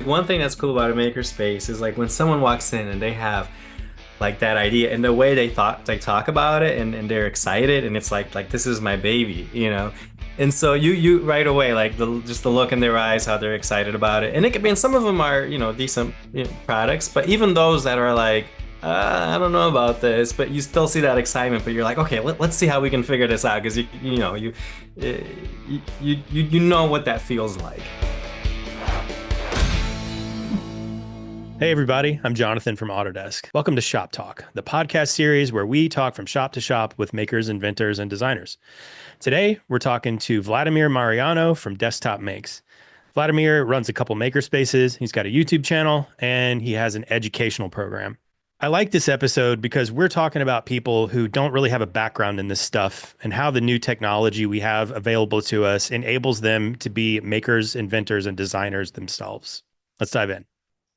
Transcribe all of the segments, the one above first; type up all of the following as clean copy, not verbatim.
One thing that's cool about a makerspace is like when someone walks in and they have like that idea and the way they talk about it and they're excited and it's like this is my baby, you know. And so you right away like just the look in their eyes, how they're excited about it. And it could be, and some of them are, decent, products, but even those that are like, I don't know about this, but you still see that excitement, but you're like, okay, let's see how we can figure this out because eh, you know what that feels like. Hey, everybody, I'm Jonathan from Autodesk. Welcome to Shop Talk, the podcast series where we talk from shop to shop with makers, inventors, and designers. Today, we're talking to Vladimir Mariano from Desktop Makes. Vladimir runs a couple maker spaces, he's got a YouTube channel, and he has an educational program. I like this episode because we're talking about people who don't really have a background in this stuff and how the new technology we have available to us enables them to be makers, inventors, and designers themselves. Let's dive in.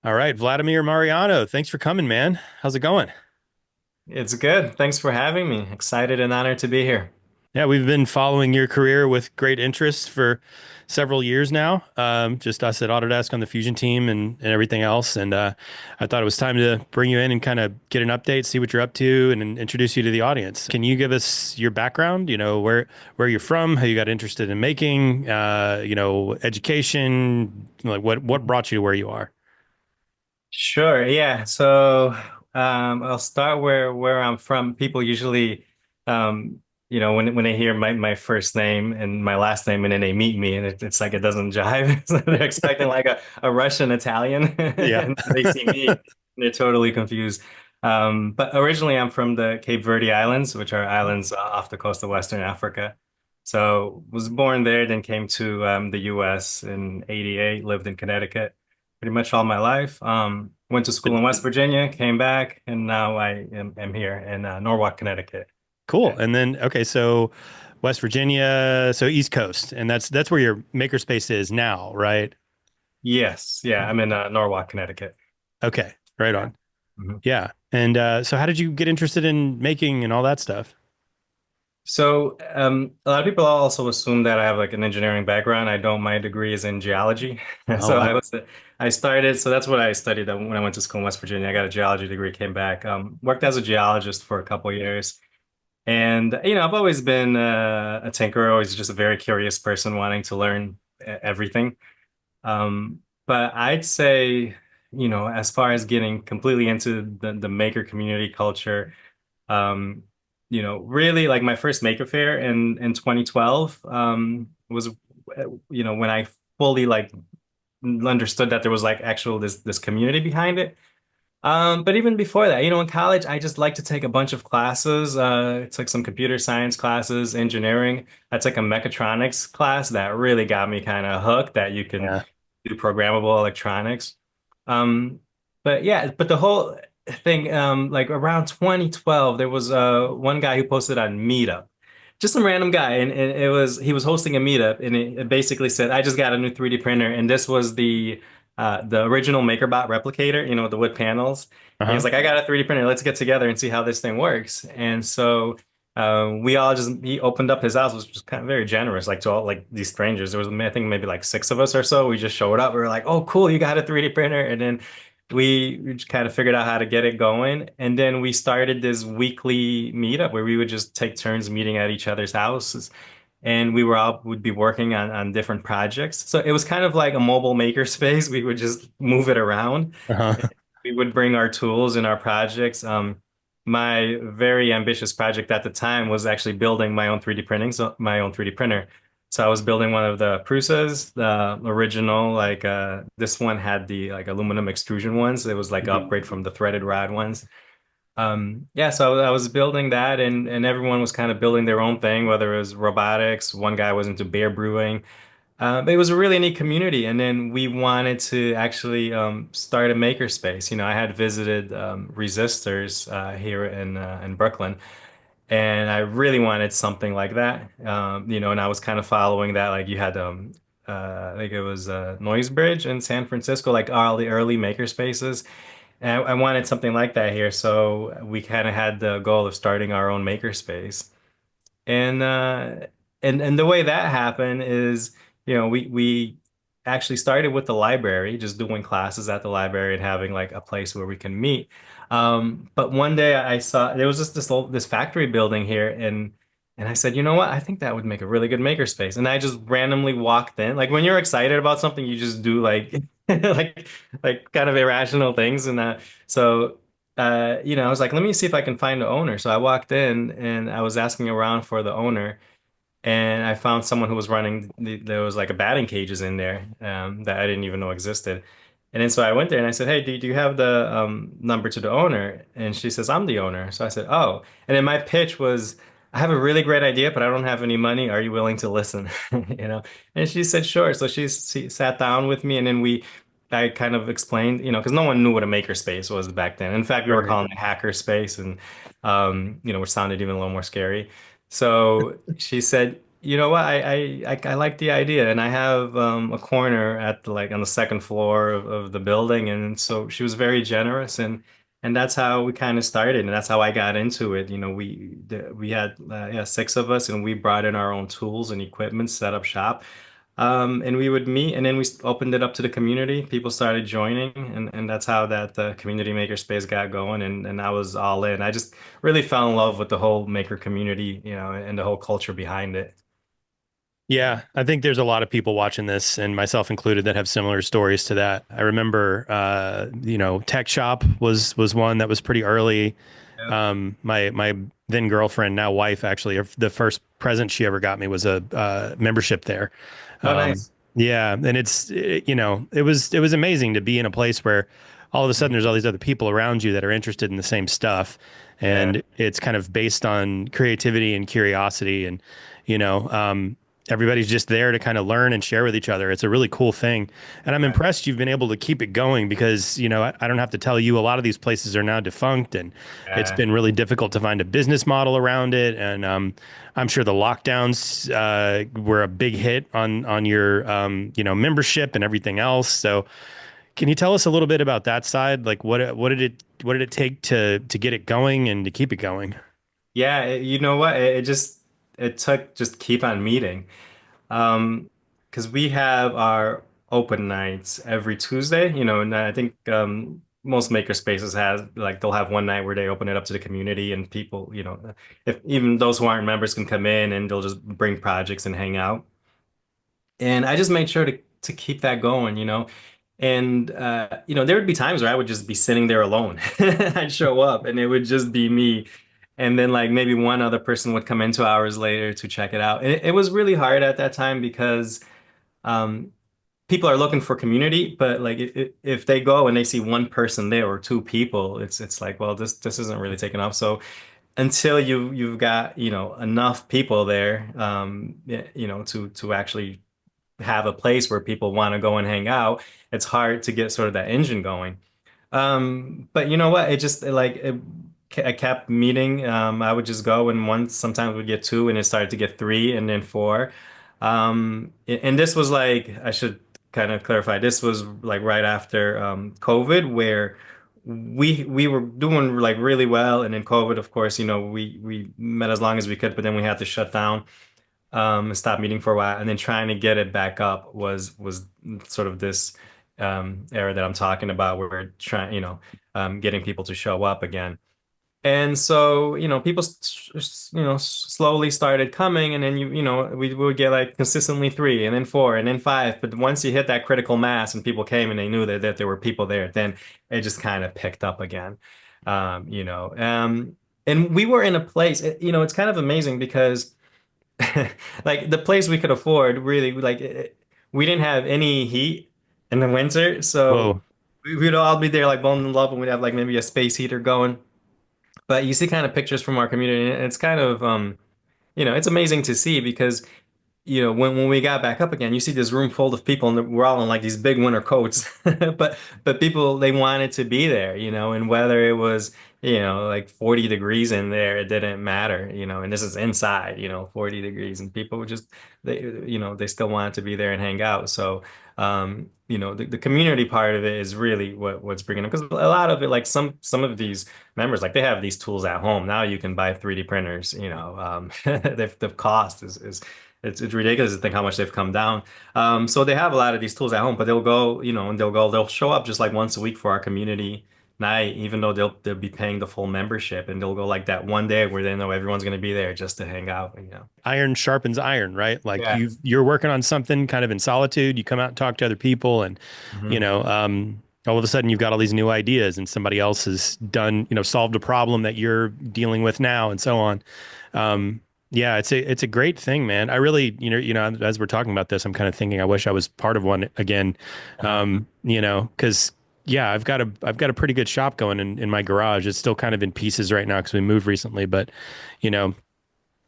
All right, Vladimir Mariano, thanks for coming, man. How's it going? It's good. Thanks for having me. Excited and honored to be here. Yeah, we've been following your career with great interest for several years now. Just us at Autodesk on the Fusion team and everything else. And I thought it was time to bring you in and kind of get an update, see what you're up to, and introduce you to the audience. Can you give us your background? You know, where you're from, how you got interested in making, education, like what brought you to where you are? Sure. Yeah. So I'll start where I'm from. People usually, when they hear my first name and my last name, and then they meet me, and it's like it doesn't jive. So they're expecting like a Russian Italian, Yeah. and they see me, and they're totally confused. But originally, I'm from the Cape Verde Islands, which are islands off the coast of Western Africa. So was born there, then came to the U.S. in '88, lived in Connecticut pretty much all my life. Went to school in West Virginia, came back, and now I am here in Norwalk, Connecticut. Cool. Yeah. And then okay, so West Virginia, so East Coast, and that's where your makerspace is now, right? Yes, yeah, I'm in Norwalk, Connecticut. Okay, right Yeah. on. Mhm. Yeah. And so how did you get interested in making and all that stuff? So a lot of people also assume that I have like an engineering background. I don't. My degree is in geology. Oh So wow. I started. So that's what I studied when I went to school in West Virginia. I got a geology degree, came back, worked as a geologist for a couple of years. And, I've always been a tinkerer, always just a very curious person wanting to learn everything. But I'd say, as far as getting completely into the maker community culture, um, really like my first maker fair in 2012 was, when I fully like understood that there was like actual this community behind it. But even before that, in college, I just like to take a bunch of classes. I took some computer science classes, engineering. I took a mechatronics class that really got me kind of hooked that you can Yeah. do programmable electronics. Um, but yeah, but the whole thing, like around 2012, there was one guy who posted on Meetup, just some random guy, and he was hosting a meetup, and it basically said, "I just got a new 3D printer," and this was the original MakerBot replicator, with the wood panels. And he was Uh-huh. like, I got a 3D printer. Let's get together and see how this thing works. And so he opened up his house, was just kind of very generous, like to all like these strangers. There was, I think, maybe like six of us or so. We just showed up. We were like, oh, cool, you got a 3D printer. And then we just kind of figured out how to get it going. And then we started this weekly meetup where we would just take turns meeting at each other's houses and we were all would be working on different projects. So it was kind of like a mobile maker space. We would just move it around. Uh-huh. We would bring our tools and our projects. My very ambitious project at the time was actually building my own 3D printing, so my own 3D printer. So I was building one of the PRUSAs, the original, like this one had the like aluminum extrusion ones. It was like an Mhm. upgrade from the threaded rod ones. Yeah, so I was building that and everyone was kind of building their own thing, whether it was robotics, one guy was into beer brewing. But it was a really neat community. And then we wanted to actually start a makerspace. I had visited Resistors here in Brooklyn, and I really wanted something like that. And I was kind of following that. Like you had, I think it was Noise Bridge in San Francisco, like all the early makerspaces. And I wanted something like that here, so we kind of had the goal of starting our own makerspace. And uh and the way that happened is, we actually started with the library, just doing classes at the library and having like a place where we can meet. But one day I saw there was just this factory building here, and I said, you know what? I think that would make a really good makerspace. And I just randomly walked in. Like when you're excited about something, you just do like like kind of irrational things. And I was like, let me see if I can find the owner. So I walked in and I was asking around for the owner, and I found someone who was running there was like a batting cages in there that I didn't even know existed. And then so I went there and I said, "Hey, do you have the number to the owner?" And she says, "I'm the owner." So I said, "Oh." And then my pitch was, "I have a really great idea, but I don't have any money. Are you willing to listen?" You know? And she said, "Sure." So she sat down with me, and then I kind of explained, because no one knew what a maker space was back then. In fact, we were Right. calling it hacker space, and which sounded even a little more scary. So she said, "You know what? I like the idea, and I have a corner at the like on the second floor of the building." And so she was very generous, and that's how we kind of started, and that's how I got into it. We had yeah, six of us, and we brought in our own tools and equipment, set up shop. And we would meet, and then we opened it up to the community. People started joining, and that's how that community maker space got going. And I was all in. I just really fell in love with the whole maker community, and the whole culture behind it. Yeah, I think there's a lot of people watching this, and myself included, that have similar stories to that. I remember, Tech Shop was one that was pretty early. Yeah. My then girlfriend, now wife, actually, the first present she ever got me was a membership there. Oh, Um, nice. yeah, and it was amazing to be in a place where all of a sudden there's all these other people around you that are interested in the same stuff, Yeah. and it's kind of based on creativity and curiosity, and you know, um, everybody's just there to kind of learn and share with each other. It's a really cool thing, and I'm Right. impressed you've been able to keep it going because I don't have to tell you, a lot of these places are now defunct, and it's Yeah. been really difficult to find a business model around it. And I'm sure the lockdowns were a big hit on your membership and everything else. So can you tell us a little bit about that side? Like what did it take to get it going and to keep it going? Yeah, you know what? It took just keep on meeting. Because we have our open nights every Tuesday, and I think most maker spaces has like they'll have one night where they open it up to the community, and people, if even those who aren't members can come in and they'll just bring projects and hang out. And I just made sure to keep that going, And there would be times where I would just be sitting there alone. I'd show up and it would just be me. And then like maybe one other person would come in 2 hours later to check it out. And it was really hard at that time because um, people are looking for community, but like if they go and they see one person there or two people, it's like, well, this isn't really taking off. So until you've got, enough people there, to actually have a place where people want to go and hang out, it's hard to get sort of that engine going. But you know what? I kept meeting. I would just go, and once sometimes we'd get two, and it started to get three, and then four. And this was like I should kind of clarify. This was like right after COVID, where we were doing like really well, and then COVID, of course, we met as long as we could, but then we had to shut down stopped meeting for a while, and then trying to get it back up was sort of this era that I'm talking about, where we're trying, getting people to show up again. And so, people, slowly started coming, and then we would get like consistently three, and then four, and then five. But once you hit that critical mass, and people came, and they knew that there were people there, then it just kind of picked up again. Um, you know, um, and we were in a place, it's kind of amazing because like the place we could afford, really, like we didn't have any heat in the winter, so Whoa. we'd all be there like bone in love, and we'd have like maybe a space heater going. But you see kind of pictures from our community, and it's kind of it's amazing to see because when we got back up again, you see this room full of people, and we're all in like these big winter coats. But people, they wanted to be there, and whether it was, like 40 degrees in there, it didn't matter, and this is inside, 40 degrees, and people would just they still wanted to be there and hang out. So the community part of it is really what's bringing them, because a lot of it, like some of these members, like they have these tools at home. Now you can buy 3D printers, the cost is It's ridiculous to think how much they've come down. So they have a lot of these tools at home, but they'll show up just like once a week for our community night, even though they'll be paying the full membership, and they'll go like that one day where they know everyone's going to be there just to hang out. Iron sharpens iron, right? Like Yeah. you're working on something kind of in solitude. You come out and talk to other people, and you Hmm. know, all of a sudden you've got all these new ideas, and somebody else has done, solved a problem that you're dealing with now, and so on. Um, yeah, it's a great thing, man. I really, as we're talking about this, I'm kind of thinking I wish I was part of one again. Uh-huh. Because yeah, I've got a pretty good shop going in my garage. It's still kind of in pieces right now because we moved recently, but you know,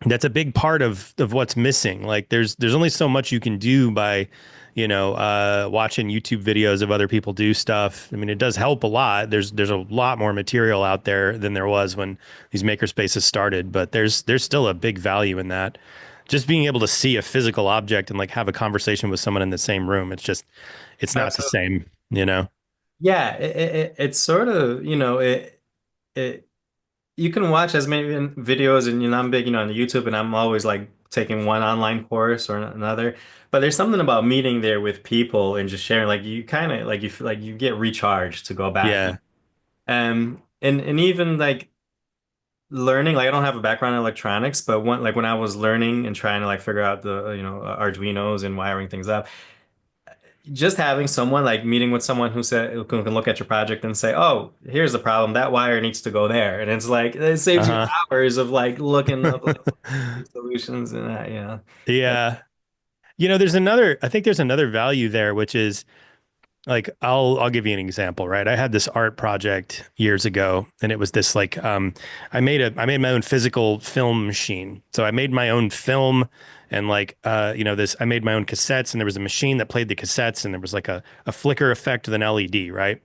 that's a big part of what's missing. Like there's only so much you can do by, watching YouTube videos of other people do stuff. I mean, it does help a lot. There's a lot more material out there than there was when these maker spaces started, but there's still a big value in that. Just being able to see a physical object and like have a conversation with someone in the same room. It's not the Absolutely. same, you know? Yeah, it's sort of, it you can watch as many videos, and I'm big, on YouTube, and I'm always like taking one online course or another. But there's something about meeting there with people and just sharing, like you kind of like you feel like you get recharged to go back. Yeah. And even like learning, like I don't have a background in electronics, but when I was learning and trying to like figure out the Arduinos and wiring things up, just having someone like meeting with someone who can look at your project and say, "Oh, here's the problem. That wire needs to go there," and it's like it saves you Uh-huh. hours of like looking up like solutions and that. That's, Yeah. I think there's another value there, which is like I'll give you an example, right? I had this art project years ago, and it was this like I made my own physical film machine. So I made my own film, and like this I made my own cassettes, and there was a machine that played the cassettes, and there was like a flicker effect with an LED, right?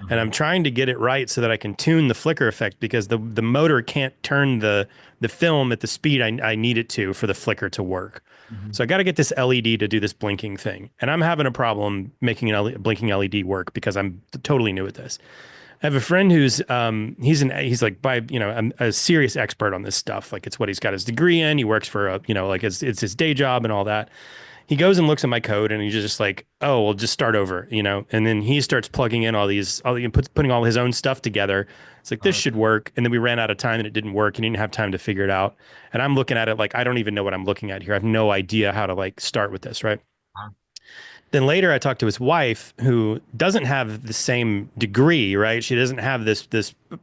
And I'm Mhm. trying to get it right so that I can tune the flicker effect because the motor can't turn the film at the speed I need it to for the flicker to work. Mhm. So I got to get this LED to do this blinking thing. And I'm having a problem making blinking LED work because I'm totally new at this. I have a friend who's he's like a serious expert on this stuff. Like it's what he's got his degree in. He works for like it's his day job and all that. He goes and looks at my code and he's just like, oh, well, just start over, And then he starts plugging in putting all his own stuff together. It's like this Uh, should work, and then we ran out of time and it didn't work. He didn't have time to figure it out, and I'm looking at it like I don't even know what I'm looking at here. I have no idea how to like start with this, right? Then later I talked to his wife who doesn't have the same degree, right? She doesn't have this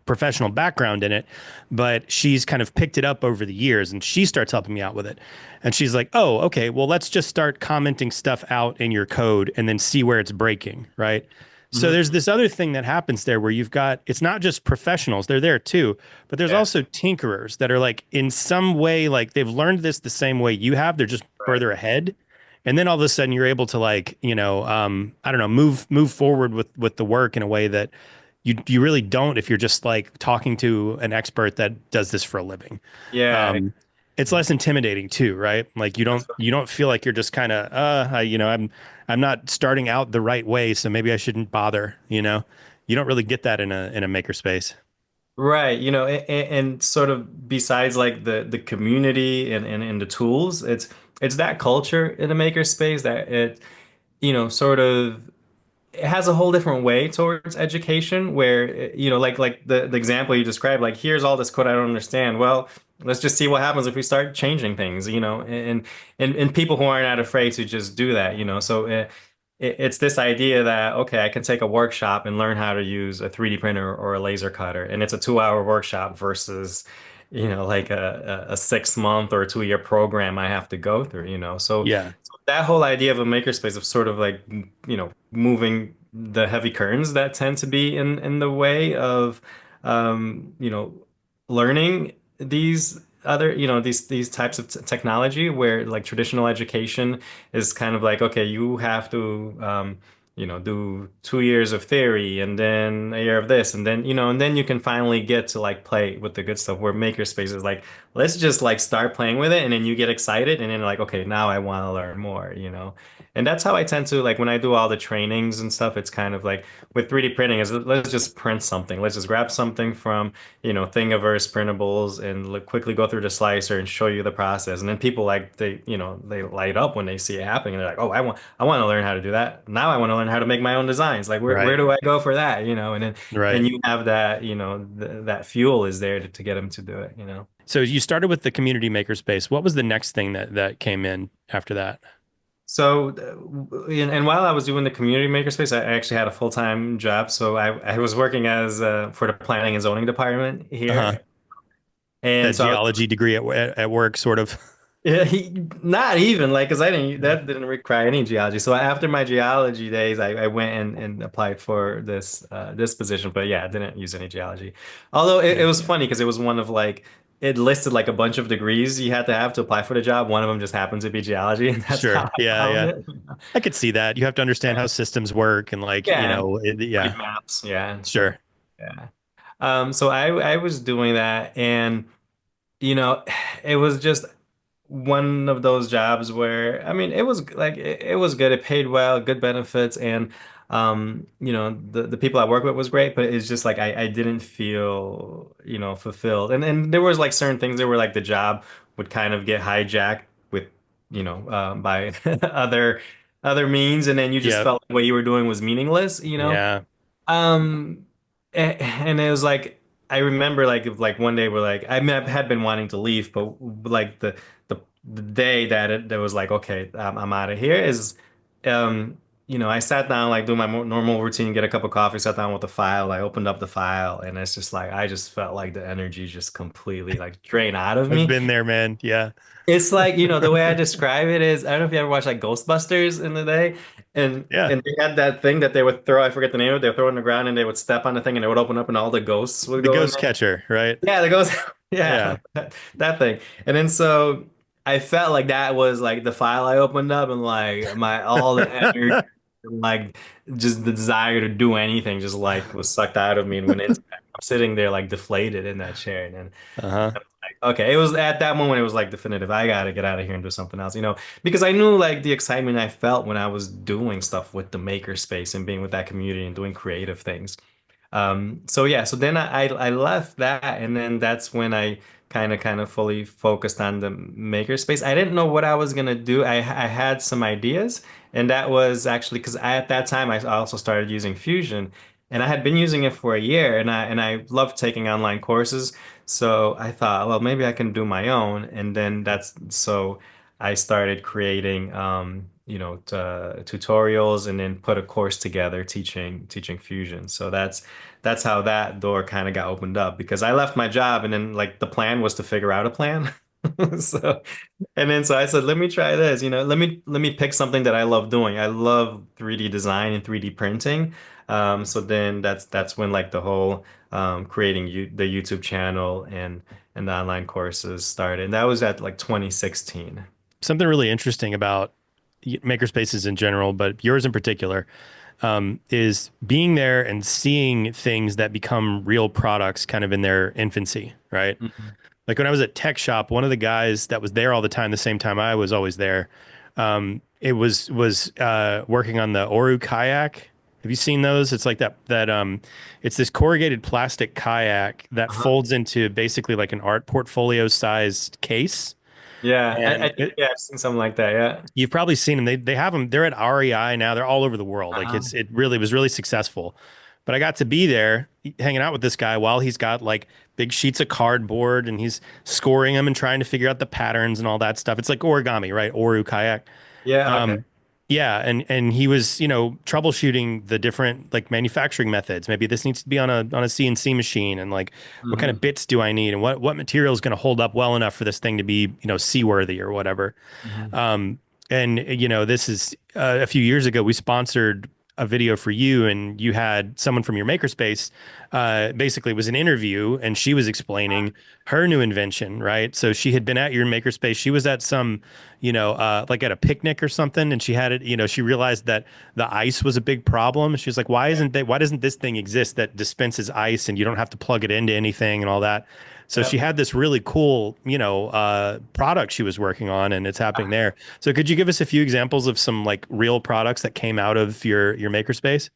professional background in it, but she's kind of picked it up over the years and she starts helping me out with it. And she's like, "Oh, okay, well let's just start commenting stuff out in your code and then see where it's breaking, right?" So mhm. there's this other thing that happens there where you've got it's not just professionals, they're there too, but there's Yeah, also tinkerers that are like in some way like they've learned this the same way you have, they're just right. further ahead, and then all of a sudden you're able to like I don't know, move forward with the work in a way that you really don't if you're just like talking to an expert that does this for a living. Yeah, um it's yeah. less intimidating too, right? Like That's what- you don't feel like you're just kind of I'm not starting out the right way, so maybe I shouldn't bother. You don't really get that in a maker space. right. And sort of besides like the community and the tools, it's that culture in the maker space that sort of it has a whole different way towards education where like the example you described, like here's all this code I don't understand. Well, let's just see what happens if we start changing things, and people who aren't not afraid to just do that. So it's this idea that okay, I can take a workshop and learn how to use a 3D printer or a laser cutter, and it's a 2 hour workshop versus like a 6 month or a 2 year program I have to go through. Yeah. So that whole idea of a makerspace of sort of like moving the heavy currents that tend to be in the way of learning these other these types of technology where like traditional education is kind of like okay, you have to do 2 years of theory and then a year of this and then and then you can finally get to like play with the good stuff where makerspace is like let's just like start playing with it and then you get excited and then like okay now I want to learn more. And that's how I tend to like when I do all the trainings and stuff it's kind of like with 3D printing is let's just print something, let's just grab something from Thingiverse printables and quickly go through the slicer and show you the process. And then people like they light up when they see it happening. And they're like, oh, I want to learn how to do that. Now I want to learn how to make my own designs. Like where Right. do I go for that? And then Right. you have that, that fuel is there to get them to do it. So you started with the community makerspace. What was the next thing that came in after that? So, and while I was doing the community makerspace, I actually had a full-time job. So I was working as for the planning and zoning department Uh-huh. here. And That so I was geology degree at work, sort of. Yeah, not even like because I didn't that didn't require any geology. So after my geology days, I went and applied for this position, but yeah, I didn't use any geology. Although it Yeah. was funny because it was one of like it listed like a bunch of degrees you had to have to apply for the job. One of them just happened to be geology, and that's how Sure. I Yeah. found Yeah. it. I could see that. You have to understand how systems work and like, Yeah, yeah, read maps, yeah, and stuff. sure. Yeah. So I was doing that, and you know, it was just one of those jobs where I mean it was like it was good. It paid well, good benefits, and the people I work with was great, but it's just like I didn't feel, fulfilled. And there was like certain things that were like the job would kind of get hijacked with, by other means, and then you just Yeah. felt like what you were doing was meaningless. Yeah. Um, and it was like I remember like like one day we're like I mean, I had been wanting to leave, but like the day that that was like okay, I'm out of here is, I sat down like doing my normal routine, get a cup of coffee, sat down with the file, I opened up the file, and it's just like I just felt like the energy just completely like drain out of I've me. been there, man. Yeah. It's like, the way I describe it is, I don't know if you ever watched like Ghostbusters in the day, and Yeah. and they had that thing that they would throw, I forget the name of it, they would throw it on the ground and they would step on the thing and it would open up and all the ghosts would The go in ghost there. catcher, right? Yeah, the ghost, yeah, Yeah. that thing. And then so I felt like that was like the file I opened up and like my all the energy, like just the desire to do anything just like was sucked out of me and went into I'm sitting there like deflated in that chair. And then Uh-huh. like, okay, it was at that moment it was like definitive. I gotta get out of here and do something else, because I knew like the excitement I felt when I was doing stuff with the maker space and being with that community and doing creative things. So yeah, so then I left that, and then that's when I kind of fully focused on the makerspace. I didn't know what I was gonna do. I had some ideas, and that was actually because at that time I also started using Fusion, and I had been using it for a year, and I loved taking online courses. So I thought, well, maybe I can do my own, and then that's so I started creating tutorials and then put a course together teaching Fusion. So that's how that door kind of got opened up because I left my job and then like the plan was to figure out a plan. So and then so I said, let me try this, let me pick something that I love doing. I love 3D design and 3D printing. So then that's when like the whole creating the YouTube channel and the online courses started. And that was at like 2016. Something really interesting about makerspaces in general, but yours in particular, is being there and seeing things that become real products kind of in their infancy, right? Mhm. Like when I was at Tech Shop, one of the guys that was there all the time, the same time I was always there, it was working on the Oru kayak. Have you seen those? It's like it's this corrugated plastic kayak that Uh-huh. folds into basically like an art portfolio sized case. Yeah, I And think yeah, I've seen something like that. Yeah. you've probably seen them. They have them. They're at REI now. They're all over the world. Like Uh-huh. it really was really successful. But I got to be there hanging out with this guy while he's got like big sheets of cardboard and he's scoring them and trying to figure out the patterns and all that stuff. It's like origami, right? Oru kayak. Yeah, okay. Um, yeah, and he was, troubleshooting the different like manufacturing methods. Maybe this needs to be on a CNC machine, and like what kind of Hmm. bits do I need, and what material is going to hold up well enough for this thing to be, seaworthy or whatever. Hmm. Um, and this is a few years ago we sponsored. a video for you, and you had someone from your makerspace. Basically, it was an interview, and she was explaining her new invention, right? So she had been at your makerspace. She was at some, like at a picnic or something, and she had it. She realized that the ice was a big problem. She was like, why doesn't this thing exist that dispenses ice and you don't have to plug it into anything and all that? So she Yep. had this really cool, product she was working on, and it's happening there. So could you give us a few examples of some like real products that came out of your makerspace?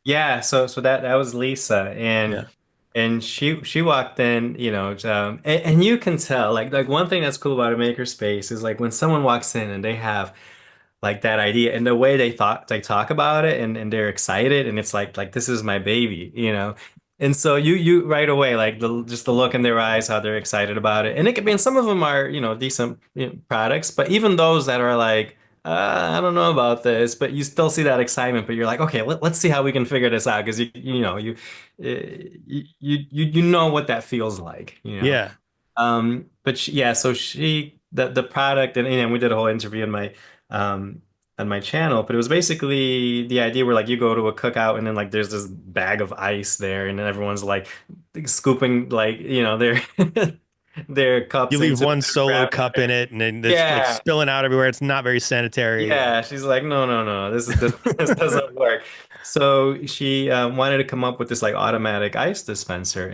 Yeah, so that was Lisa, Yeah. and she walked in, and you can tell like one thing that's cool about a makerspace is like when someone walks in and they have like that idea and the way they talk about it and they're excited and it's like this is my baby, and so you right away like just the look in their eyes, how they're excited about it, and it could be, and some of them are decent products, but even those that are like I don't know about this, but you still see that excitement, but you're like, okay, let's see how we can figure this out because you know what that feels like. Yeah. But yeah, so the product, and we did a whole interview um on my channel, but it was basically the idea where like you go to a cookout and then like there's this bag of ice there and then everyone's like scooping like their their You cups leave into one it, solo grab it cup in there. it, and then it's like Yeah. spilling out everywhere. It's not very sanitary. Yeah. Yeah, she's like, no, no, no, this doesn't work. So she wanted to come up with this like automatic ice dispenser,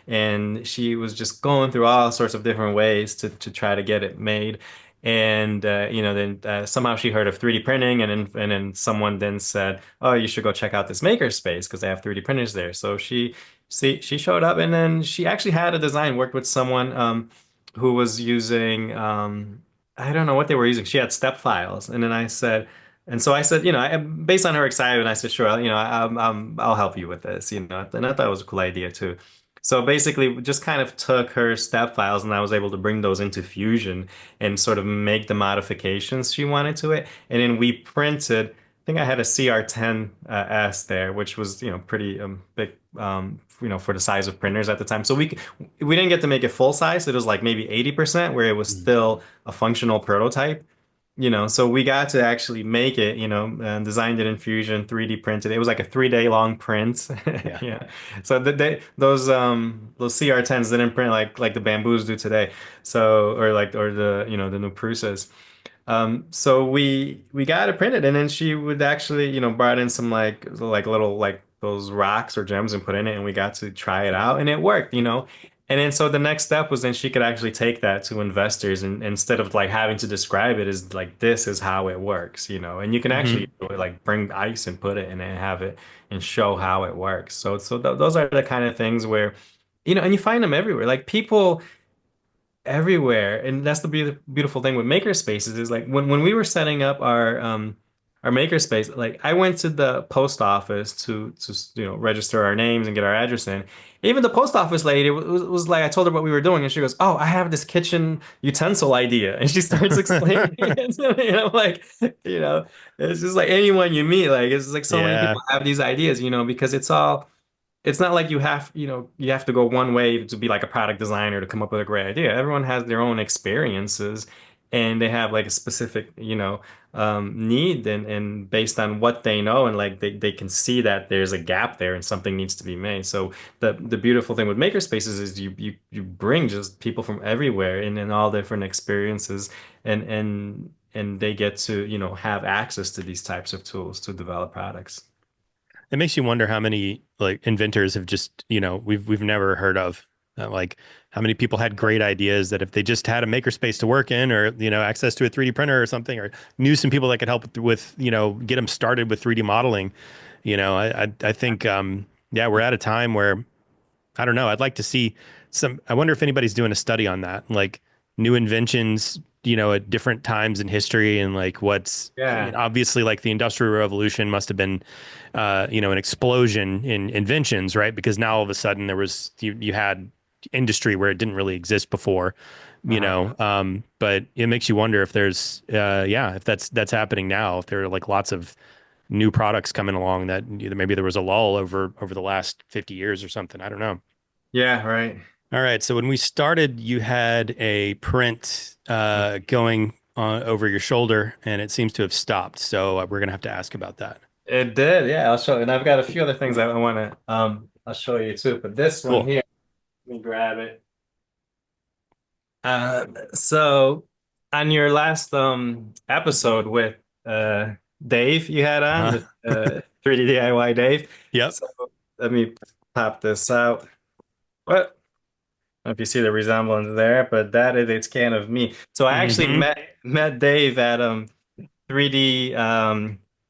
and she was just going through all sorts of different ways to try to get it made. And then somehow she heard of 3D printing, and then someone then said, "Oh, you should go check out this makerspace because they have 3D printers there." So she showed up, and then she actually had a design, worked with someone who was using I don't know what they were using. She had step files, and then and so I said, based on her excitement, I said, sure, I'll help you with this, and I thought it was a cool idea too. So basically, just kind of took her step files, and I was able to bring those into Fusion and sort of make the modifications she wanted to it, and then we printed. I think I had a CR10 S there, which was pretty big for the size of printers at the time. So we didn't get to make it full size. It was like maybe 80% where it was Mhm. still a functional prototype. So we got to actually make it, and designed it in Fusion, 3D printed. It was like a 3 day long print. Yeah. Yeah. So those CR10s didn't print like the bamboos do today. So or the new Prusas. So we got it printed, and then she would actually, brought in some like little like those rocks or gems and put in it, and we got to try it out, and it worked. And then so the next step was then she could actually take that to investors, and instead of like having to describe it as like this is how it works. And you can actually Hmm. like bring ice and put it in and have it and show how it works. So those are the kind of things where, and you find them everywhere. Like people everywhere. And that's the beautiful thing with maker spaces is like when we were setting up our maker space, like I went to the post office to register our names and get our address in. Even the post office lady was like, I told her what we were doing, and she goes, "Oh, I have this kitchen utensil idea," and she starts explaining it to me. And I'm like, you know, it's just like anyone you meet, like it's like so many Yeah. people have these ideas, because it's not like you have to go one way to be like a product designer to come up with a great idea. Everyone has their own experiences and they have like a specific, need and based on what they know and like they can see that there's a gap there and something needs to be made. So the beautiful thing with makerspaces is you bring just people from everywhere and all different experiences and they get to, have access to these types of tools to develop products. It makes you wonder how many like inventors have just, we've never heard of. Like how many people had great ideas that if they just had a makerspace to work in, or access to a 3D printer or something, or knew some people that could help with get them started with 3D modeling. I think yeah, we're at a time where I don't know. I'd like to see some. I wonder if anybody's doing a study on that, like new inventions, at different times in history, and like what's Yeah. obviously like the Industrial Revolution must have been, an explosion in inventions, right? Because now all of a sudden you had industry where it didn't really exist before, Uh-huh. but it makes you wonder if there's, yeah, if that's happening now. If there are like lots of new products coming along that maybe there was a lull over the last 50 years or something. I don't know. Yeah, right. All right. So when we started, you had a print going on over your shoulder, and it seems to have stopped. So we're gonna have to ask about that. It did, yeah. I'll show you. And I've got a few other things I want to I'll show you too. But this one Cool. here, let me grab it. So on your last episode with Dave you had on Uh-huh. with 3D DIY Dave. Yep. So let me pop this out. What? Don't know if you see the resemblance there, but that is a scan of me. So I actually Hmm. met Dave at 3D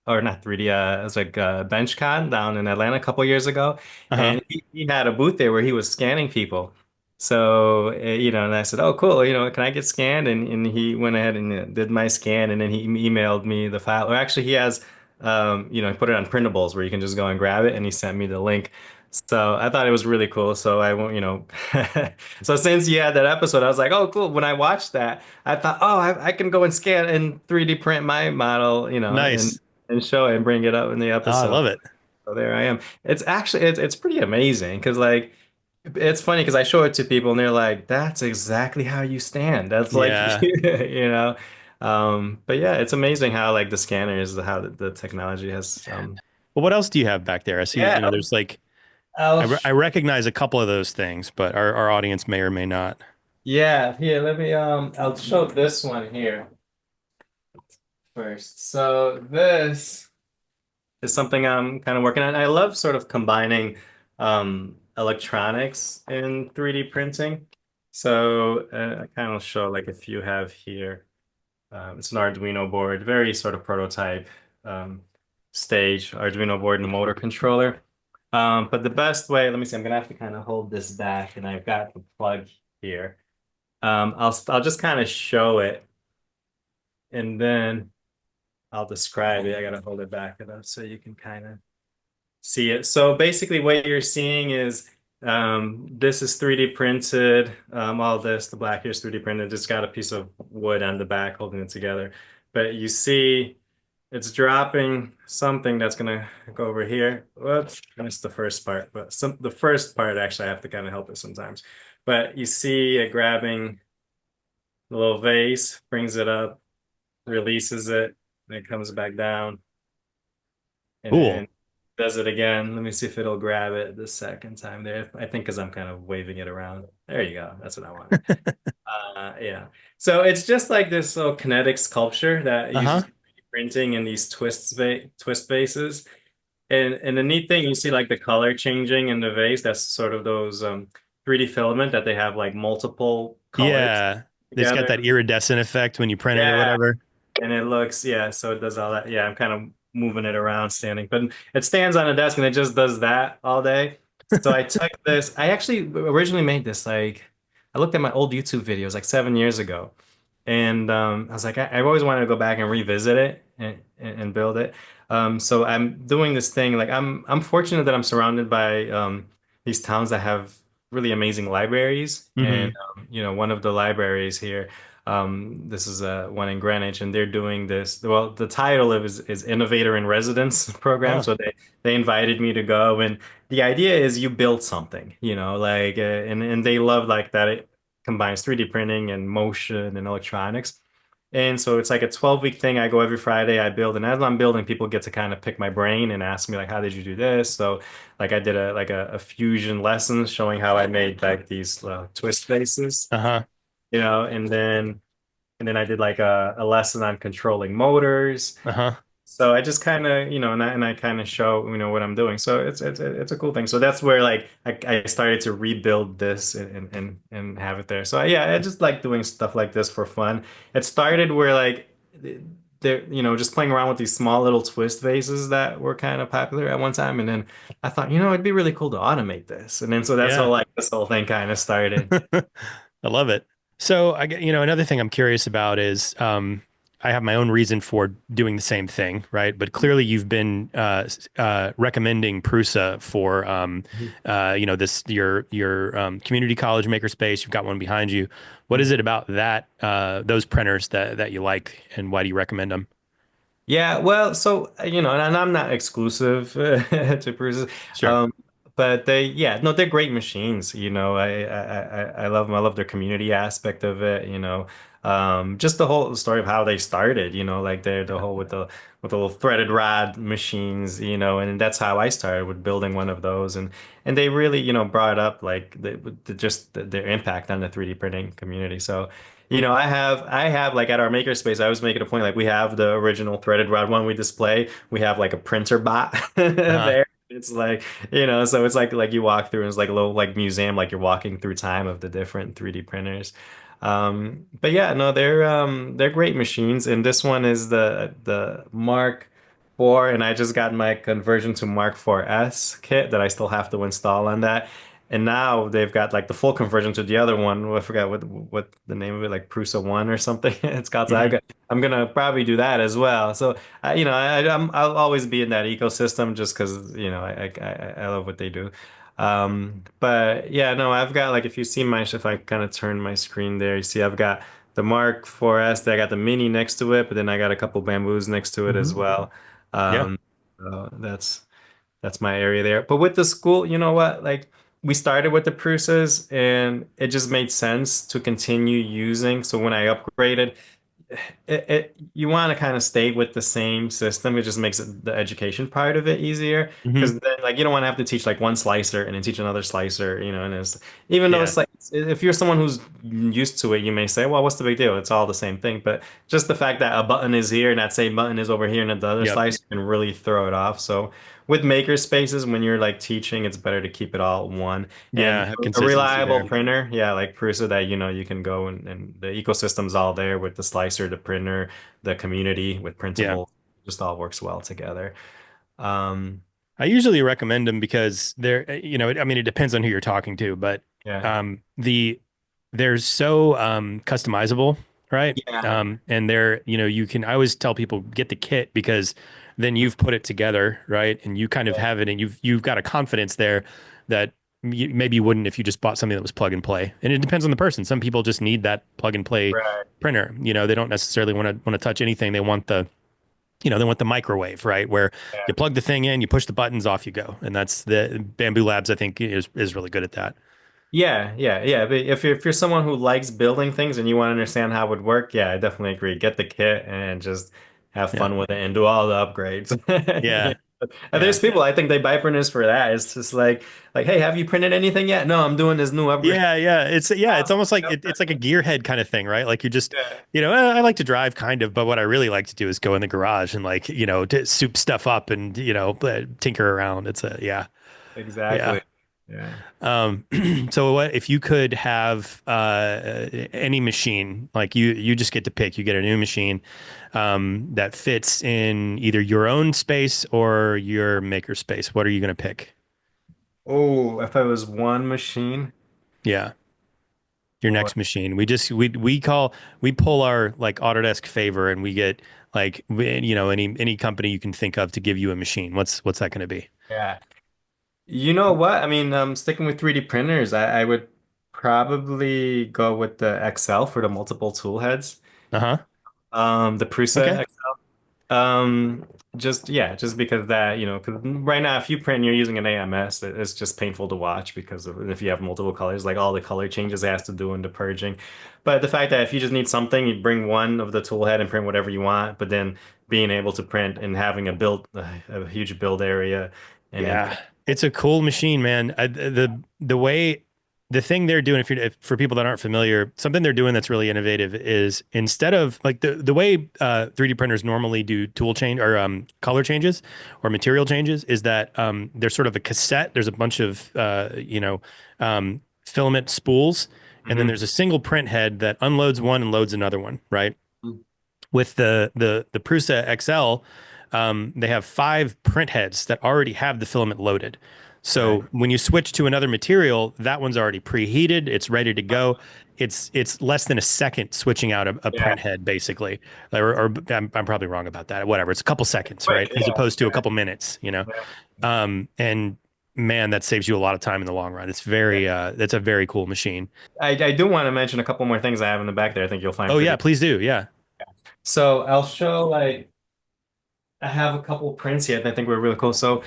or not 3D it was like BenchCon down in Atlanta a couple years ago, Uh-huh. and he had a booth there where he was scanning people. So and I said, "Oh, cool. Can I get scanned?" And he went ahead and did my scan, and then he emailed me the file. Or actually, he has he put it on printables where you can just go and grab it, and he sent me the link. So I thought it was really cool. So I won't, so since you had that episode, I was like, "Oh, cool." When I watched that, I thought, oh, I can go and scan and 3D print my model, Nice. and show it and bring it up in the Oh, I episode. love it. So there I am. It's actually it's pretty amazing because like it's funny because I show it to people and they're like, "That's exactly how you stand." That's like Yeah. But yeah, it's amazing how like the scanners, how the technology has. Well, what else do you have back there? I see, Yeah, there's like I'll, I recognize a couple of those things, but our audience may or may not. yeah. Here, let me I'll show this one here first. So this is something I'm kind of working on. I love sort of combining electronics in 3D printing. So I kind of show like if you have here, it's an Arduino board, very sort of prototype um, stage Arduino board and a motor controller. But the best way, let me see, I'm gonna have to kind of hold this back, and I've got the plug here. I'll just kind of show it, and then I'll describe it. I gotta hold it back enough so you can kind of see it. So basically what you're seeing is this is 3D printed. All this, the black here is 3D printed. It's got a piece of wood on the back holding it together. But you see it's dropping something that's gonna go over here. Whoops, I missed the first part. But the first part actually I have to kind of help it sometimes. But you see it grabbing the little vase, brings it up, releases it, and it comes back down. And Cool. then does it again. Let me see if it'll grab it the second time there. I think because I'm kind of waving it around. There you go. That's what I wanted. Yeah. So it's just like this little kinetic sculpture that uses Uh-huh. 3D printing in these twist vases. And the neat thing, you see like the color changing in the vase. That's sort of those 3D filament that they have like multiple colors Yeah. It's got together. that iridescent effect when you print it or Yeah. whatever. And it looks, yeah, so it does all that. Yeah, I'm kind of moving it around standing, but it stands on a desk and it just does that all day. So I took this, I actually originally made this like, I looked at my old YouTube videos like 7 years ago. And I was like, I've always wanted to go back and revisit it and build it. So I'm doing this thing. Like I'm fortunate that I'm surrounded by these towns that have really amazing libraries. And Hmm. one of the libraries here, this is one in Greenwich, and they're doing this. Well, the title of is Innovator in Residence program. Oh, So they invited me to go, and the idea is you build something, like and they love like that. It combines 3D printing and motion and electronics. And so it's like a 12-week thing. I go every Friday, I build, and as I'm building, people get to kind of pick my brain and ask me like, how did you do this? So like I did a fusion lesson showing how I made like these twist faces, uh-huh. and then I did like a lesson on controlling motors. Uh-huh. So I just kind of, and I kind of show, what I'm doing. So it's a cool thing. So that's where like I started to rebuild this and have it there. So yeah, I just like doing stuff like this for fun. It started where like there, just playing around with these small little twist vases that were kind of popular at one time. And then I thought, it'd be really cool to automate this. And then so that's how Yeah. like this whole thing kind of started. I love it. So I get, another thing I'm curious about is I have my own reason for doing the same thing, right? But clearly you've been recommending PRUSA for this your community college makerspace. You've got one behind you. What is it about that those printers that you like, and why do you recommend them? Yeah, well, so and I'm not exclusive to Prusa, Sure. um, But they, yeah, no, they're great machines. I love them. I love their community aspect of it. Just the whole story of how they started. Like they're the whole with the little threaded rod machines. And that's how I started with building one of those. And they really, brought up like their impact on the 3D printing community. So. I have like at our makerspace, I was making a point like we have the original threaded rod one we display. We have like a printer bot Uh-huh. there. It's like, so it's like you walk through and it's like a little like museum, like you're walking through time of the different 3D printers. But yeah, no, they're great machines. And this one is the Mark IV, and I just got my conversion to Mark IV S kit that I still have to install on that. And now they've got like the full conversion to the other one. I forgot what the name of it, like PRUSA 1 or something it's called. So Hmm. I'm gonna probably do that as well. So I'll always be in that ecosystem just because I love what they do. But yeah, no, I've got like if you see my if I kind of turn my screen there, you see I've got the Mark 4S. I got the Mini next to it, but then I got a couple bamboos next to it as Hmm. well. Yeah. Um, so that's my area there. But with the school, you know what? Like we started with the Prusas, and it just made sense to continue using. So when I upgraded you want to kind of stay with the same system. It just makes the education part of it easier Hmm. because then like you don't want to have to teach like one slicer and then teach another slicer, and it's even though Yeah. it's like if you're someone who's used to it, you may say, well, what's the big deal? It's all the same thing. But just the fact that a button is here and that same button is over here and the other Yep. slicer can really throw it off. So with maker spaces, when you're like teaching, it's better to keep it all one. Yeah. And Have a consistency reliable there. printer, yeah, like Prusa that you can go and the ecosystem's all there with the slicer, the printer, the community with Yeah. Printable, just all works well together. Um, I usually recommend them because I mean, it depends on who you're talking to, but yeah. they're so customizable, right? Yeah. And I always tell people get the kit because then you've put it together, right? And you kind of Yeah. have it, and you've got a confidence there that maybe you wouldn't if you just bought something that was plug and play. And it depends on the person. Some people just need that plug and play Right. printer. They don't necessarily want to touch anything. They want the microwave, right? Where you Yeah. plug the thing in, you push the buttons, off you go. And that's the Bamboo Labs, I think, is really good at that. Yeah, yeah, yeah. But if you're someone who likes building things and you want to understand how it would work, yeah, I definitely agree. Get the kit and just have Yeah. fun with it and do all the upgrades. Yeah. And Yeah. there's people I think they buy printers for that. It's just like, hey, have you printed anything yet? No, I'm doing this new upgrade. Yeah, yeah. It's almost like Yep. it's like a gearhead kind of thing, right? Like you just, Yeah, I like to drive kind of, but what I really like to do is go in the garage and like, to soup stuff up and, tinker around. Yeah. Yeah. exactly. Yeah. Um, so what if you could have any machine, like you just get to pick, you get a new machine that fits in either your own space or your maker space. What are you going to pick? Oh, if I was one machine, Yeah, your boy. next machine. We pull our like Autodesk favor and we get like any company you can think of to give you a machine. What's that going to be? Yeah. You know what? I mean, sticking with 3D printers, I would probably go with the XL for the multiple tool heads. Uh-huh. The Okay. Prusa. Just yeah, just because that, because right now if you print and you're using an AMS, it's just painful to watch because of if you have multiple colors, like all the color changes it has to do in the purging. But the fact that if you just need something, you bring one of the tool head and print whatever you want, but then being able to print and having a huge build area and then Yeah, it's a cool machine, man. The thing they're doing, for people that aren't familiar, something they're doing that's really innovative is instead of like the way 3D printers normally do tool change or color changes or material changes, is that there's sort of a cassette. There's a bunch of filament spools, and then Mhm. there's a single print head that unloads one and loads another one, right? With the Prusa XL, they have 5 print heads that already have the filament loaded. Right. So when you switch to another material, that one's already preheated. It's ready to go. It's less than a second switching out a Yeah. print head, basically. Or I'm probably wrong about that. Whatever. It's a couple seconds, Quick. right? As Yeah. opposed to a couple minutes, Yeah. And man, that saves you a lot of time in the long run. Yeah. That's a very cool machine. I do want to mention a couple more things I have in the back there. I think you'll find Oh yeah, pretty. please do. Yeah. So I'll show like I have a couple prints here that I think were really cool. So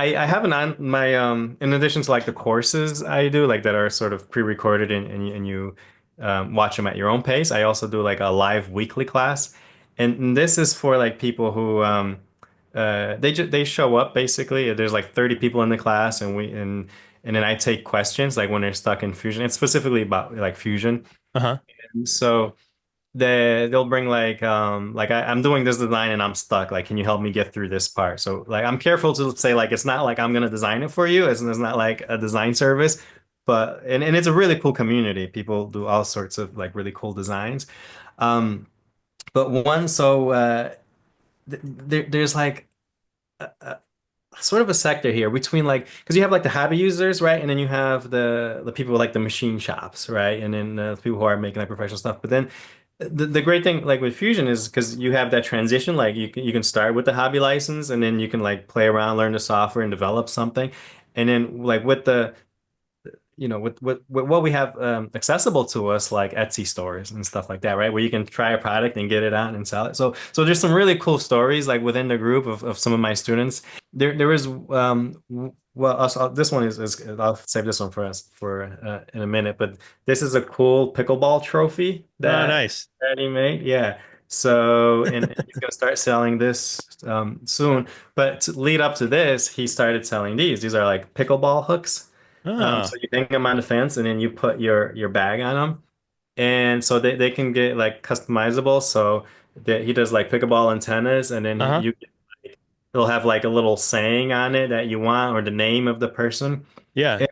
I have an on my in addition to like the courses I do like that are sort of pre-recorded and you watch them at your own pace. I also do like a live weekly class, and this is for like people who they show up basically. There's like 30 people in the class, and then I take questions like when they're stuck in Fusion. It's specifically about like Fusion. Uh-huh. And so they'll bring like I'm doing this design and I'm stuck. Like, can you help me get through this part? So like I'm careful to say like it's not like I'm gonna design it for you. It's not like a design service, but and it's a really cool community. People do all sorts of like really cool designs. Um, but one so there's like sort of a sector here between like because you have like the hobby users, right? And then you have the people with like the machine shops, right? And then people who are making like professional stuff. But then the great thing like with Fusion is because you have that transition, like you can start with the hobby license and then you can like play around, learn the software and develop something. And then like with the with what we have accessible to us, like Etsy stores and stuff like that, right? Where you can try a product and get it out and sell it. So there's some really cool stories like within the group of some of my students. There is well, this one is I'll save this one for us for in a minute, but this is a cool pickleball trophy Oh, that nice. that he made. Yeah. So and he's gonna start selling this soon. But to lead up to this, he started selling these. These are like pickleball hooks. Oh, So you hang them on the fence and then you put your bag on them. And so they can get like customizable. So that he does like pickleball antennas and then uh-huh. you he'll have like a little saying on it that you want or the name of the person. Yeah.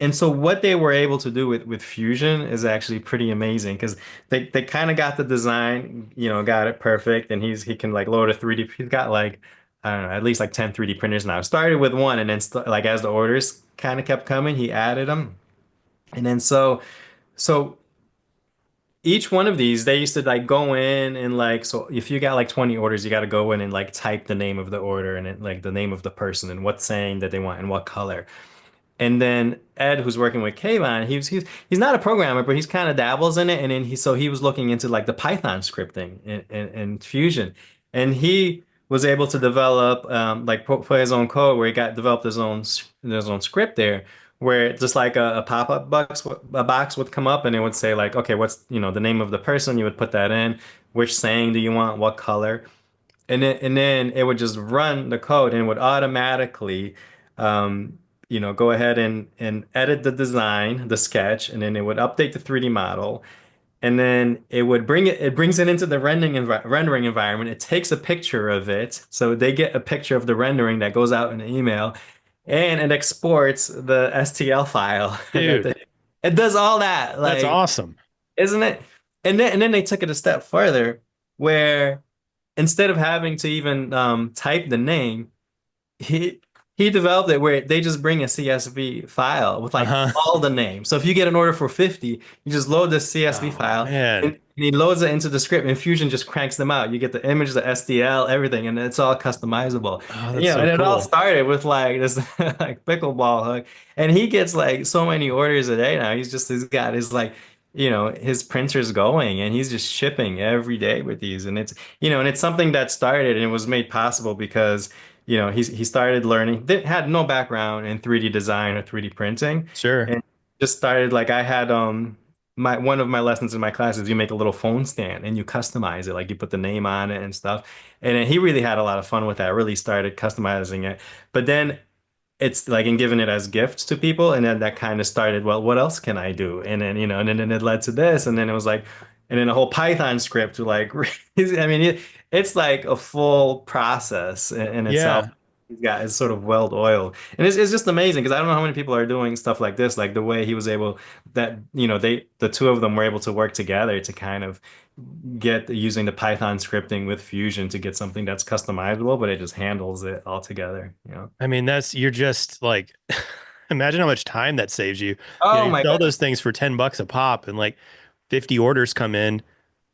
And so what they were able to do with Fusion is actually pretty amazing because they kind of got the design, got it perfect, and he can like load a 3D. He's got like I don't know, at least like 10 3D printers now. Started with one, and then like as the orders kind of kept coming, he added them, and then so each one of these they used to like go in and like so if you got like 20 orders, you got to go in and like type the name of the order and it, like the name of the person and what saying that they want and what color. And then Ed, who's working with Kayvon, he's not a programmer, but he's kind of dabbles in it. And then he was looking into like the Python scripting in Fusion, and he was able to develop like play his own code where he got developed his own script there, where just like a pop-up box would come up and it would say like, okay, what's the name of the person? You would put that in, which saying do you want, what color, and then it would just run the code and it would automatically go ahead and edit the design, the sketch, and then it would update the 3D model. And then it brings it into the rendering environment. It takes a picture of it. So they get a picture of the rendering that goes out in an email and it exports the STL file Dude, it does all that. that's Like, awesome. isn't it? And then they took it a step further where instead of having to even type the name, he he developed it where they just bring a CSV file with like Uh-huh. all the names. So if you get an order for 50, you just load the CSV Oh, file man. and he loads it into the script and Fusion just cranks them out. You get the image, the STL, everything, and it's all customizable. Oh, And, that's so and it all cool. started with like this like pickleball hook. And he gets like so many orders a day now. He's got his like his printers going and he's just shipping every day with these. And it's something that started and it was made possible because he started learning, had no background in 3D design or 3D printing, Sure. and just started like I had my one of my lessons in my classes, you make a little phone stand and you customize it, like you put the name on it and stuff. And then he really had a lot of fun with that, really started customizing it. But then it's like and giving it as gifts to people and then that kind of started well what else can I do and then and then it led to this and then it was like and then a whole Python script to like I mean it's like a full process in itself. Yeah. It's sort of well oiled and it's just amazing because I don't know how many people are doing stuff like this like the way he was able that the two of them were able to work together to kind of get using the Python scripting with Fusion to get something that's customizable but it just handles it all together. I mean, you're just like, imagine how much time that saves you. Oh You my sell goodness. those things for 10 bucks a pop and like 50 orders come in.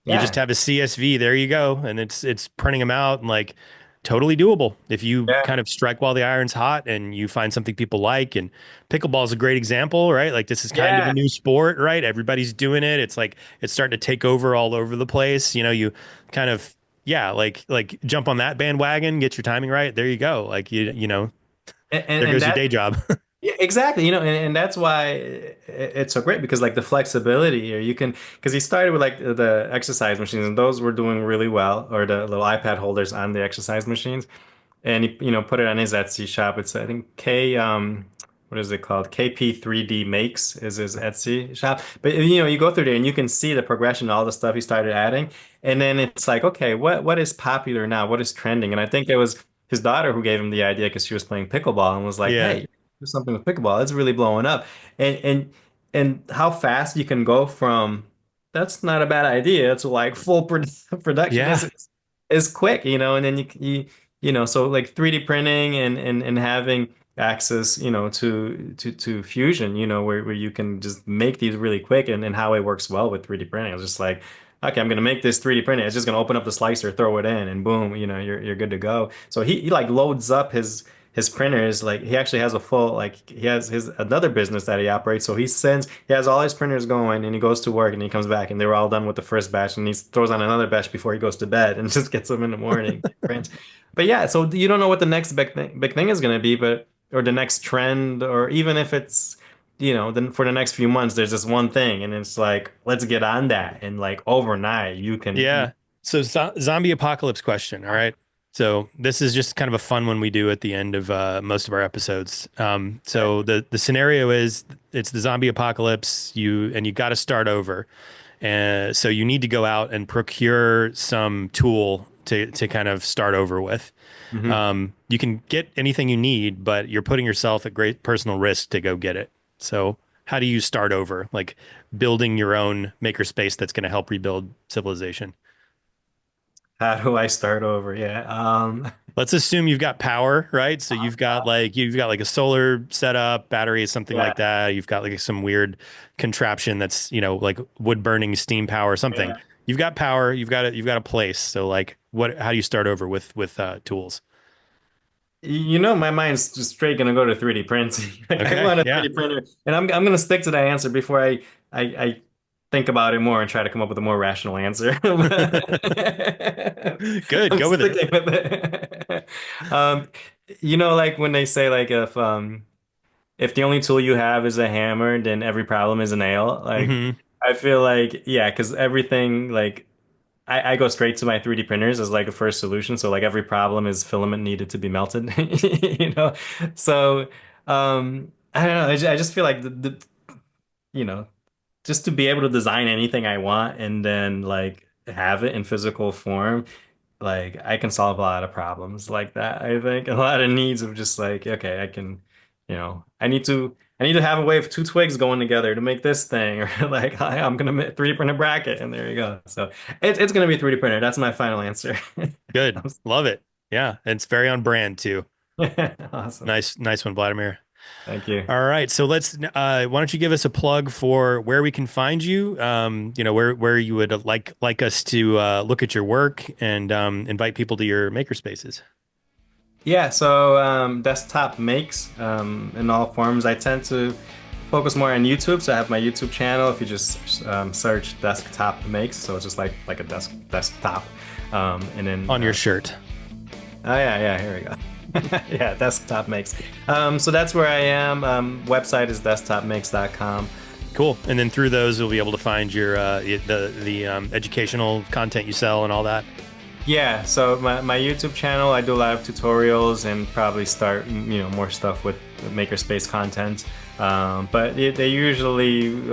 You just Yeah. have a CSV, there you go. And it's printing them out and like totally doable if you Yeah. kind of strike while the iron's hot and you find something people like. And pickleball is a great example, right? Like this is kind of a Yeah. new sport, right? Everybody's doing it. It's like it's starting to take over all over the place. You kind of yeah, like jump on that bandwagon, get your timing right. There you go. Like you know. There and goes your that day job. yeah, exactly, and that's why it's so great because like the flexibility, or you can, because he started with like the exercise machines, and those were doing really well, or the little iPad holders on the exercise machines, and he, put it on his Etsy shop. It's I think what is it called? KP3D Makes is his Etsy shop. But you go through there and you can see the progression, all the stuff he started adding, and then it's like, okay, what is popular now? What is trending? And I think it was his daughter who gave him the idea because she was playing pickleball and was like, Yeah. hey, do something with pickleball. It's really blowing up, and how fast you can go from that's not a bad idea to like full production Yeah. is quick, and then so like 3D printing and having access, to Fusion, where you can just make these really quick, and how it works well with 3D printing. I was just like, okay, I'm gonna make this 3D printing. It's just gonna open up the slicer, throw it in, and boom, you're good to go. So he like loads up his printers. Like he actually has a full, like he has his another business that he operates. So he has all his printers going, and he goes to work and he comes back and they're all done with the first batch, and he throws on another batch before he goes to bed and just gets them in the morning. Print. But yeah, so you don't know what the next big thing is going to be, but or the next trend, or even if it's, then for the next few months, there's this one thing, and it's like, let's get on that, and like overnight, you Yeah. So zombie apocalypse question. All right. So this is just kind of a fun one we do at the end of most of our episodes. okay. So the scenario is it's the zombie apocalypse. You got to start over, and so you need to go out and procure some tool to kind of start over with. hmm You can get anything you need, but you're putting yourself at great personal risk to go get it. So how do you start over? Like building your own makerspace that's going to help rebuild civilization. How do I start over? Yeah. Let's assume you've got power, right? So you've got like a solar setup, battery, something like Yeah. that. You've got like some weird contraption that's, like wood burning steam power, something. Yeah. You've got power, you've got a place. So like how do you start over with tools? My mind's just straight gonna go to 3D printing. Like, I Okay. want a Yeah. 3D printer, and I'm gonna stick to that answer before I think about it more and try to come up with a more rational answer. Good. I'm Go with it. sticking with it. Um, like when they say like if the only tool you have is a hammer, then every problem is a nail. Like Hmm. I feel like yeah, because everything like I go straight to my 3D printers as like a first solution. So like every problem is filament needed to be melted, you know. So I don't know. I just feel like you know just to be able to design anything I want and then like have it in physical form, like I can solve a lot of problems like that. I think a lot of needs of just like, okay, I can, I need to have a way of two twigs going together to make this thing, or like I'm gonna 3D print a bracket, and there you go. So it's gonna be a 3D printer. That's my final answer. Good. Love it. Yeah. And it's very on brand too. Awesome. Nice one, Vladimir. Thank you. All right. So why don't you give us a plug for where we can find you? Where you would like us to look at your work and invite people to your maker spaces. Yeah, so desktop makes in all forms. I tend to focus more on YouTube, so I have my YouTube channel. If you just search desktop makes, so it's just like a desktop, and then On your shirt. oh yeah, here we go. Yeah, desktop makes. So that's where I am. Website is desktopmakes.com. Cool. And then through those, you'll be able to find your the educational content you sell and all that. Yeah, so my YouTube channel, I do a lot of tutorials and probably start, more stuff with makerspace content. But they usually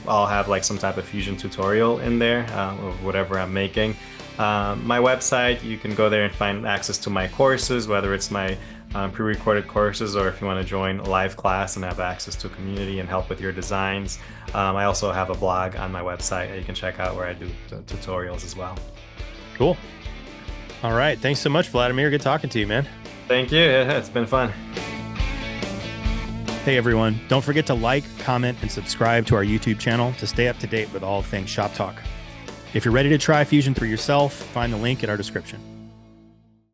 all have like some type of Fusion tutorial in there of whatever I'm making. My website, you can go there and find access to my courses, whether it's my pre-recorded courses or if you want to join a live class and have access to a community and help with your designs. I also have a blog on my website that you can check out where I do tutorials as well. Cool. All right. Thanks so much, Vladimir. Good talking to you, man. Thank you. Yeah, it's been fun. Hey, everyone. Don't forget to like, comment, and subscribe to our YouTube channel to stay up to date with all things Shop Talk. If you're ready to try Fusion for yourself, find the link in our description.